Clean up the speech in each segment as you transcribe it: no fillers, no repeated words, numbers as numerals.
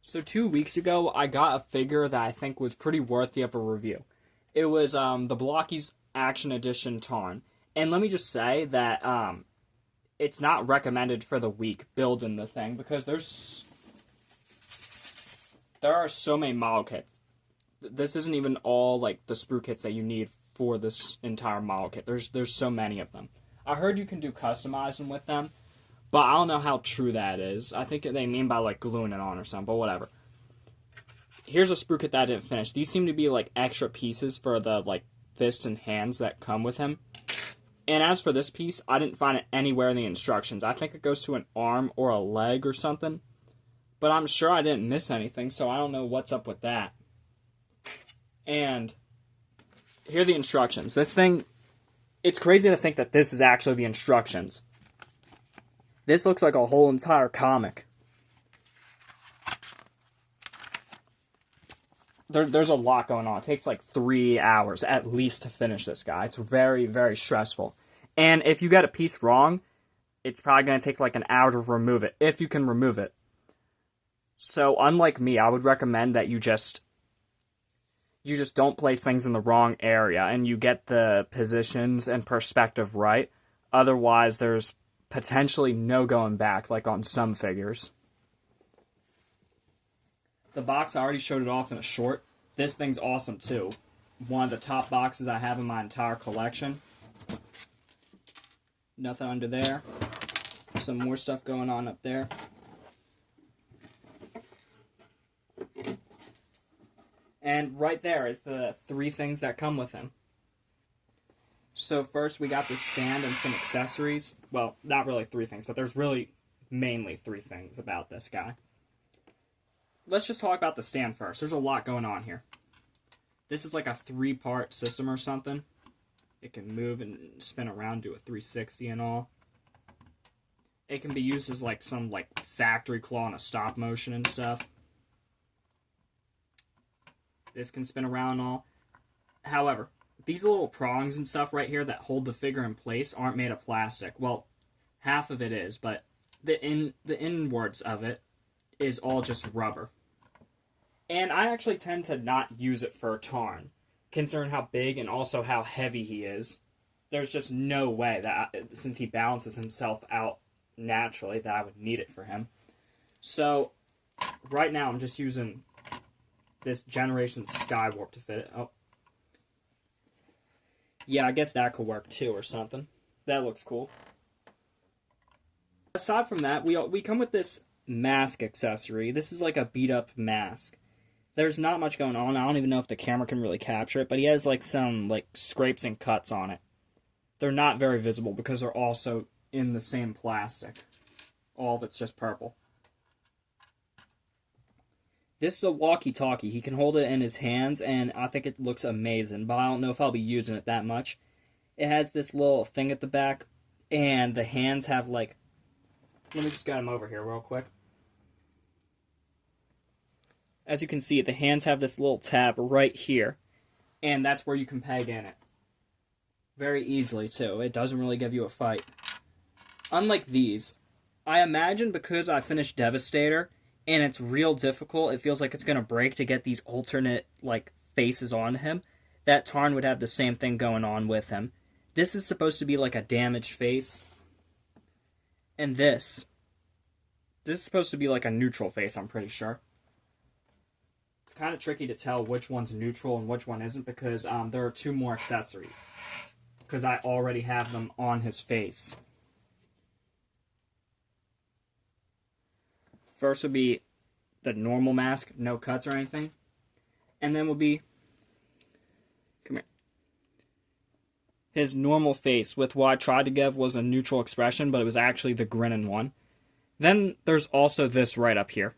So 2 weeks ago, I got a figure that I think was pretty worthy of a review. It was the Blokees Action Edition Tarn, and let me just say that it's not recommended for the weak building the thing because there are so many model kits. This isn't even all like the sprue kits that you need for this entire model kit. There's so many of them. I heard you can do customizing with them, but I don't know how true that is. I think they mean by like gluing it on or something, but whatever. Here's a sprue kit that I didn't finish. These seem to be like extra pieces for the like fists and hands that come with him. And as for this piece, I didn't find it anywhere in the instructions. I think it goes to an arm or a leg or something. But I'm sure I didn't miss anything, so I don't know what's up with that. And here are the instructions. This thing, it's crazy to think that this is actually the instructions. This looks like a whole entire comic. There's a lot going on. It takes like 3 hours at least to finish this guy. It's very, very stressful. And if you get a piece wrong, it's probably going to take like an hour to remove it, if you can remove it. So unlike me, I would recommend that you just don't place things in the wrong area and you get the positions and perspective right. Otherwise, there's potentially no going back, like on some figures. The box, I already showed it off in a short. This thing's awesome, too. One of the top boxes I have in my entire collection. Nothing under there. Some more stuff going on up there. And right there is the 3 things that come with him. So first we got the sand and some accessories. Well, not really 3 things, but there's really mainly 3 things about this guy. Let's just talk about the stand first. There's a lot going on here. This is like a 3-part system or something. It can move and spin around, do a 360 and all. It can be used as like some like factory claw and a stop motion and stuff. This can spin around and all. However, these little prongs and stuff right here that hold the figure in place aren't made of plastic. Well, half of it is, but the inwards of it is all just rubber. And I actually tend to not use it for Tarn, considering how big and also how heavy he is. There's just no way that, since he balances himself out naturally, that I would need it for him. So, right now I'm just using this Generation Skywarp to fit it. Oh. Yeah, I guess that could work too or something. That looks cool. Aside from that, we come with this mask accessory. This is like a beat-up mask. There's not much going on. I don't even know if the camera can really capture it, but he has like some like scrapes and cuts on it. They're not very visible because they're also in the same plastic. All of it's just purple. This is a walkie-talkie. He can hold it in his hands, and I think it looks amazing, but I don't know if I'll be using it that much. It has this little thing at the back, and the hands have like... Let me just get him over here real quick. As you can see, the hands have this little tab right here, and that's where you can peg in it. Very easily, too. It doesn't really give you a fight. Unlike these, I imagine because I finished Devastator, and it's real difficult, it feels like it's going to break to get these alternate, like, faces on him, that Tarn would have the same thing going on with him. This is supposed to be like a damaged face. And this is supposed to be like a neutral face, I'm pretty sure. It's kind of tricky to tell which one's neutral and which one isn't because there are 2 more accessories. Because I already have them on his face. First would be the normal mask, no cuts or anything. And then will be... Come here. His normal face, with what I tried to give was a neutral expression, but it was actually the grinning one. Then there's also this right up here.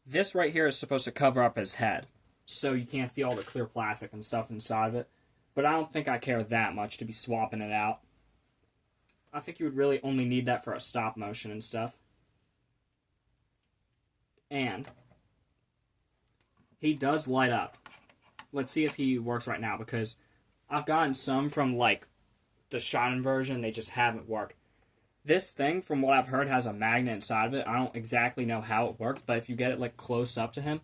This right here is supposed to cover up his head, so you can't see all the clear plastic and stuff inside of it. But I don't think I care that much to be swapping it out. I think you would really only need that for a stop motion and stuff. And he does light up. Let's see if he works right now, because I've gotten some from, like, the Shonen version. They just haven't worked. This thing, from what I've heard, has a magnet inside of it. I don't exactly know how it works, but if you get it like close up to him,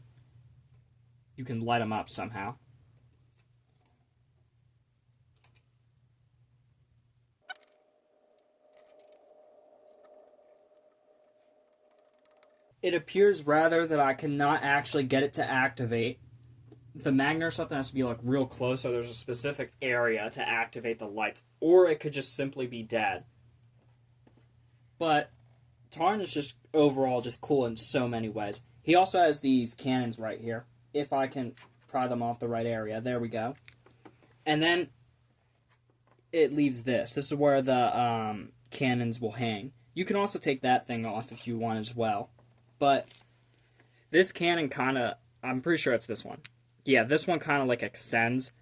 you can light him up somehow. It appears rather that I cannot actually get it to activate. The magnet or something has to be like real close, so there's a specific area to activate the lights, or it could just simply be dead. But Tarn is just overall just cool in so many ways. He also has these cannons right here. If I can pry them off the right area, there we go. And then it leaves this. This is where the cannons will hang. You can also take that thing off if you want as well. But this cannon kind of, I'm pretty sure it's this one. Yeah, this one kind of like extends.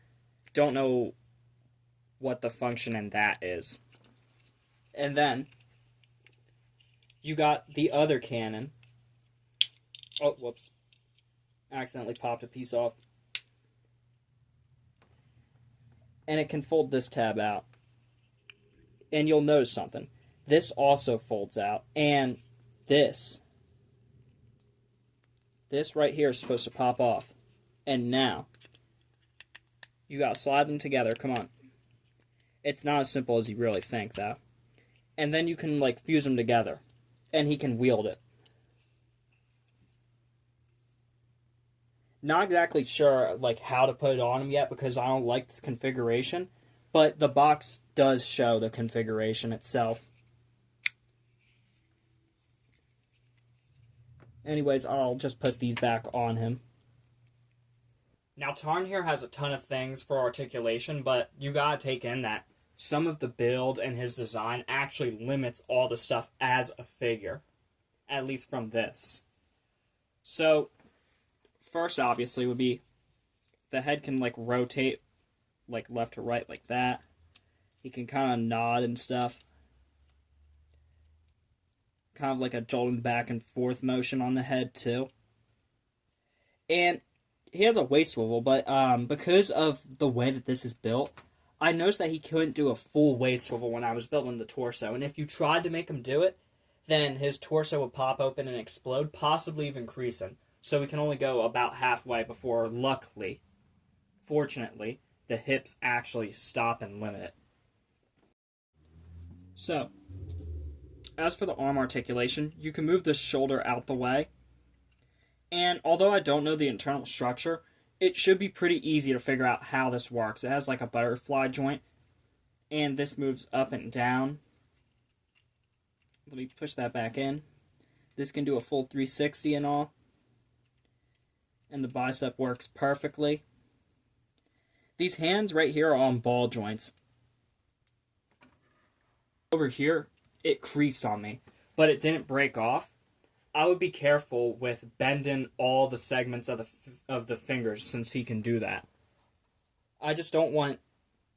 Don't know what the function in that is. And then you got the other cannon. Oh, whoops. Accidentally popped a piece off. And it can fold this tab out. And you'll notice something. This also folds out. And this right here is supposed to pop off. And now, you gotta slide them together. Come on. It's not as simple as you really think, though. And then you can, like, fuse them together. And he can wield it. Not exactly sure, like, how to put it on him yet, because I don't like this configuration. But the box does show the configuration itself. Anyways, I'll just put these back on him. Now, Tarn here has a ton of things for articulation, but you gotta take in that some of the build and his design actually limits all the stuff as a figure. At least from this. So, first, obviously, would be the head can, like, rotate, like, left to right like that. He can kind of nod and stuff. Kind of like a jolting back and forth motion on the head, too. And he has a waist swivel, but because of the way that this is built, I noticed that he couldn't do a full waist swivel when I was building the torso. And if you tried to make him do it, then his torso would pop open and explode, possibly even creasing. So we can only go about halfway before, luckily, fortunately, the hips actually stop and limit it. So, as for the arm articulation, you can move the shoulder out the way. And although I don't know the internal structure, it should be pretty easy to figure out how this works. It has like a butterfly joint, and this moves up and down. Let me push that back in. This can do a full 360 and all. And the bicep works perfectly. These hands right here are on ball joints. Over here, it creased on me, but it didn't break off. I would be careful with bending all the segments of the fingers, since he can do that. I just don't want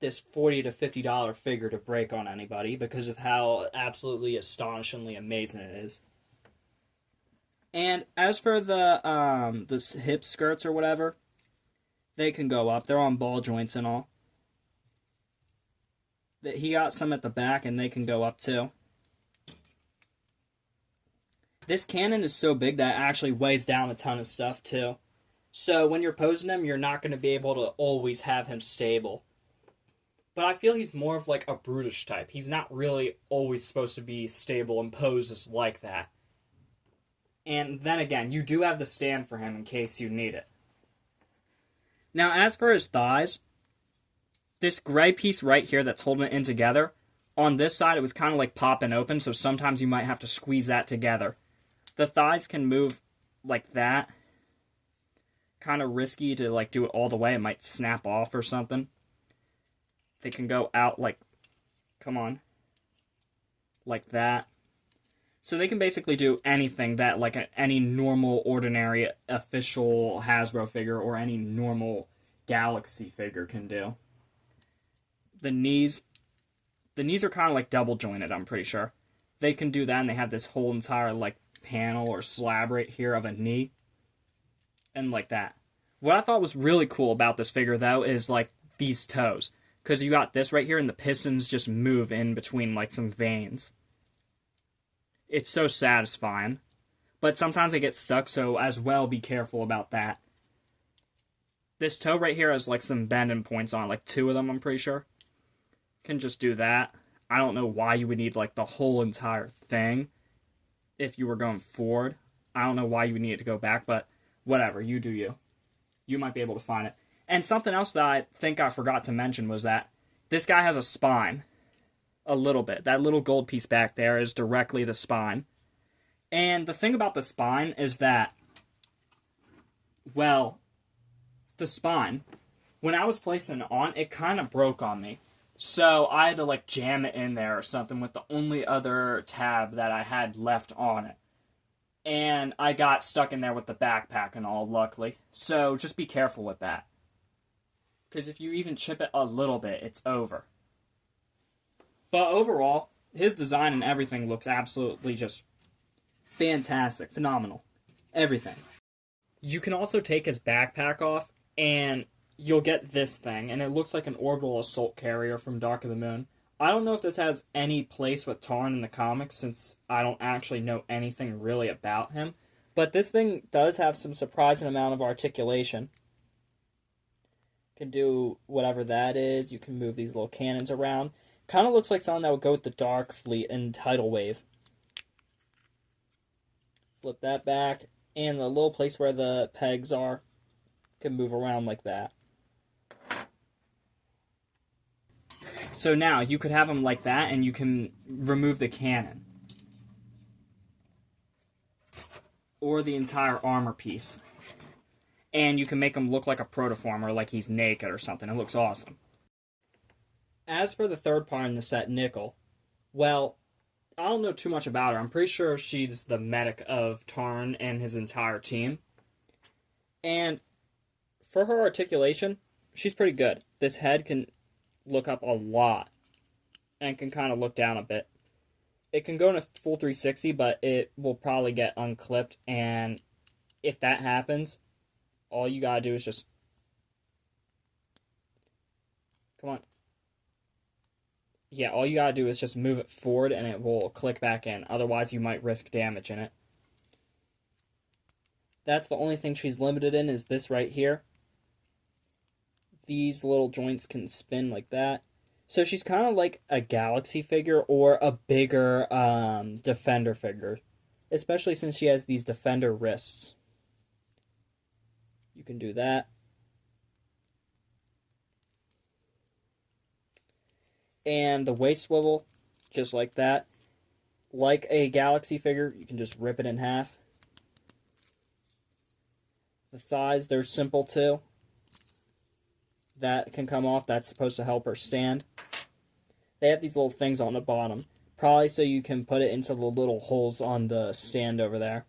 this $40 to $50 figure to break on anybody because of how absolutely astonishingly amazing it is. And as for the hip skirts or whatever, they can go up. They're on ball joints and all. He got some at the back, and they can go up too. This cannon is so big that it actually weighs down a ton of stuff too. So when you're posing him, you're not going to be able to always have him stable. But I feel he's more of like a brutish type. He's not really always supposed to be stable and poses like that. And then again, you do have the stand for him in case you need it. Now, as for his thighs, this gray piece right here that's holding it in together, on this side it was kind of like popping open, so sometimes you might have to squeeze that together. The thighs can move like that. Kind of risky to like do it all the way. It might snap off or something. They can go out like, come on, like that. So they can basically do anything that like any normal, ordinary, official Hasbro figure or any normal Galaxy figure can do. The knees are kind of like double jointed, I'm pretty sure. They can do that, and they have this whole entire like panel or slab right here of a knee. And like that. What I thought was really cool about this figure, though, is like these toes. Because you got this right here, and the pistons just move in between like some veins. It's so satisfying. But sometimes they get stuck, so as well be careful about that. This toe right here has like some bending points on it, like 2 of them, I'm pretty sure. Can just do that. I don't know why you would need like the whole entire thing if you were going forward. I don't know why you would need it to go back, but whatever, you do you. You might be able to find it. And something else that I think I forgot to mention was that this guy has a spine. A little bit. That little gold piece back there is directly the spine. And the thing about the spine is that, well, the spine, when I was placing it on, it kind of broke on me. So I had to like jam it in there or something with the only other tab that I had left on it. And I got stuck in there with the backpack and all, luckily. So just be careful with that. Because if you even chip it a little bit, it's over. But overall, his design and everything looks absolutely just fantastic, phenomenal. Everything. You can also take his backpack off, and you'll get this thing, and it looks like an orbital assault carrier from Dark of the Moon. I don't know if this has any place with Tarn in the comics, since I don't actually know anything really about him. But this thing does have some surprising amount of articulation. Can do whatever that is. You can move these little cannons around. Kind of looks like something that would go with the Dark Fleet and Tidal Wave. Flip that back, and the little place where the pegs are can move around like that. So now, you could have them like that, and you can remove the cannon. Or the entire armor piece. And you can make him look like a protoformer, like he's naked or something. It looks awesome. As for the third part in the set, Nickel, well, I don't know too much about her. I'm pretty sure she's the medic of Tarn and his entire team. And for her articulation, she's pretty good. This head can look up a lot and can kind of look down a bit. It can go in a full 360, but it will probably get unclipped, and if that happens, all you gotta do is just... Come on. Yeah, all you gotta do is just move it forward and it will click back in. Otherwise, you might risk damage in it. That's the only thing she's limited in, is this right here. These little joints can spin like that. So she's kind of like a Galaxy figure or a bigger Defender figure. Especially since she has these Defender wrists. You can do that. And the waist swivel, just like that. Like a Galaxy figure, you can just rip it in half. The thighs, they're simple too. That can come off. That's supposed to help her stand. They have these little things on the bottom. Probably so you can put it into the little holes on the stand over there.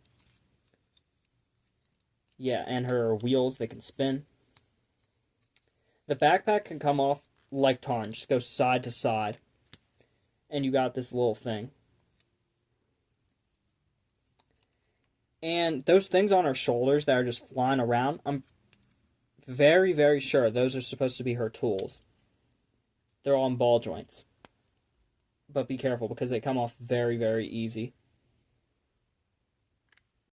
Yeah, and her wheels, they can spin. The backpack can come off like Tarn. Just go side to side. And you got this little thing. And those things on her shoulders that are just flying around, I'm very, very sure those are supposed to be her tools. They're all on ball joints. But be careful, because they come off very, very easy.